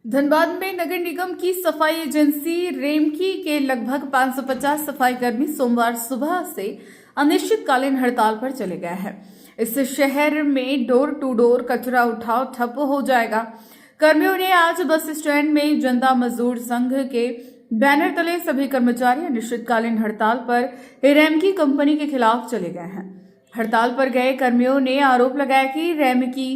धनबाद में नगर निगम की सफाई एजेंसी रेमकी के लगभग 550 सफाई कर्मी सोमवार सुबह से अनिश्चितकालीन हड़ताल पर चले गए हैं। इससे शहर में डोर टू डोर कचरा उठाव ठप हो जाएगा। कर्मियों ने आज बस स्टैंड में जनता मजदूर संघ के बैनर तले सभी कर्मचारी अनिश्चितकालीन हड़ताल पर रेमकी कंपनी के खिलाफ चले गए हैं। हड़ताल पर गए कर्मियों ने आरोप लगाया कि रेमकी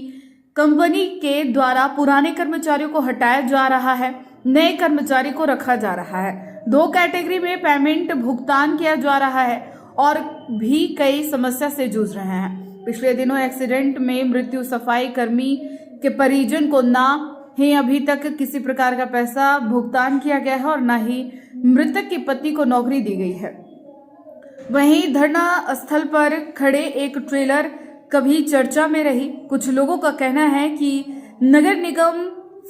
कंपनी के द्वारा पुराने कर्मचारियों को हटाया जा रहा है, नए कर्मचारी को रखा जा रहा है, 2 कैटेगरी में पेमेंट भुगतान किया जा रहा है और भी कई समस्या से जूझ रहे हैं। पिछले दिनों एक्सीडेंट में मृत्यु सफाई कर्मी के परिजन को ना ही अभी तक किसी प्रकार का पैसा भुगतान किया गया है और न ही मृतक की पत्नी को नौकरी दी गई है। वहीं धरना स्थल पर खड़े एक ट्रेलर कभी चर्चा में रही। कुछ लोगों का कहना है कि नगर निगम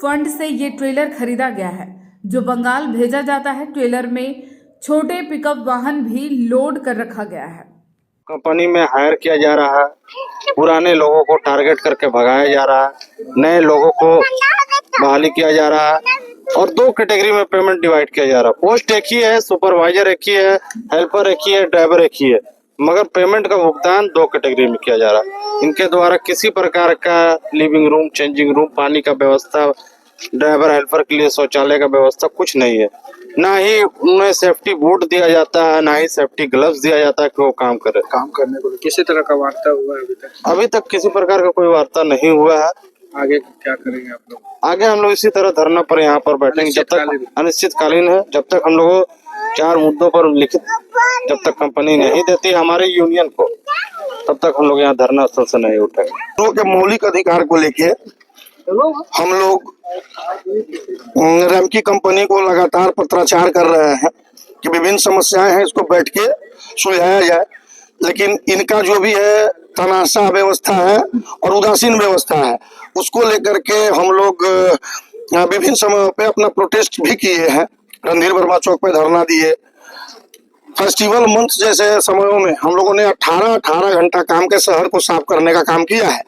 फंड से ये ट्रेलर खरीदा गया है जो बंगाल भेजा जाता है। ट्रेलर में छोटे पिकअप वाहन भी लोड कर रखा गया है। कंपनी में हायर किया जा रहा है, पुराने लोगों को टारगेट करके भगाया जा रहा है, नए लोगों को बहाली किया जा रहा है और 2 कैटेगरी में पेमेंट डिवाइड किया जा रहा है। पोस्ट एक ही है, सुपरवाइजर एक ही है, हेल्पर एक ही है, ड्राइवर एक ही है, मगर पेमेंट का भुगतान 2 कैटेगरी में किया जा रहा है। इनके द्वारा किसी प्रकार का लिविंग रूम, चेंजिंग रूम, पानी का व्यवस्था, ड्राइवर हेल्पर के लिए शौचालय का व्यवस्था कुछ नहीं है। ना ही उन्हें सेफ्टी बूट दिया जाता है, ना ही सेफ्टी ग्लव्स दिया जाता है कि वो काम करने को। किसी तरह का वार्ता हुआ है अभी तक किसी प्रकार का कोई वार्ता नहीं हुआ है। आगे क्या करेंगे आप लोग? आगे हम लोग इसी तरह धरना पर यहाँ पर बैठेंगे जब तक अनिश्चितकालीन है, जब तक हम लोग 4 मुद्दों पर लिखित जब तक कंपनी नहीं देती हमारे यूनियन को, तब तक हम लोग यहाँ धरना स्थल से नहीं उठेंगे। लोगों के मौलिक अधिकार को लेके हम लोग रेमकी कंपनी को लगातार पत्राचार कर रहे हैं कि विभिन्न समस्याएं हैं, इसको बैठ के सुलझाया जाए। लेकिन इनका जो भी है तनाशा व्यवस्था है और उदासीन व्यवस्था है, उसको लेकर के हम लोग विभिन्न समय पे अपना प्रोटेस्ट भी किए हैं। रणधीर वर्मा चौक पे धरना दिए। फेस्टिवल मंथ जैसे समयों में हम लोगों ने 18 घंटा काम के शहर को साफ करने का काम किया है।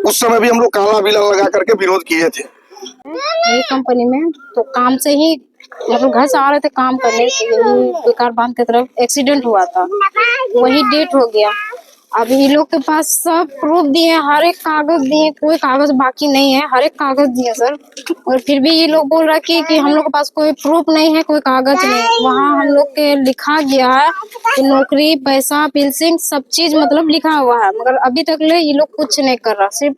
उस समय भी हम लोग काला बिल लगा करके विरोध किए थे। यही कंपनी में तो काम से ही मतलब घर से आ रहे थे काम करने, यही बेकार बांध की तरफ एक्सीडेंट हुआ था, वही डेट हो गया। अभी ये लोग के पास सब प्रूफ दिए, हर एक कागज दिए, कोई कागज बाकी नहीं है, हर एक कागज दिए सर। और फिर भी ये लोग बोल रहा है कि हम लोग के पास कोई प्रूफ नहीं है, कोई कागज नहीं। वहाँ हम लोग के लिखा गया है कि नौकरी, पैसा, पेंशन सब चीज मतलब लिखा हुआ है, मगर अभी तक ले ये लोग कुछ नहीं कर रहा। सिर्फ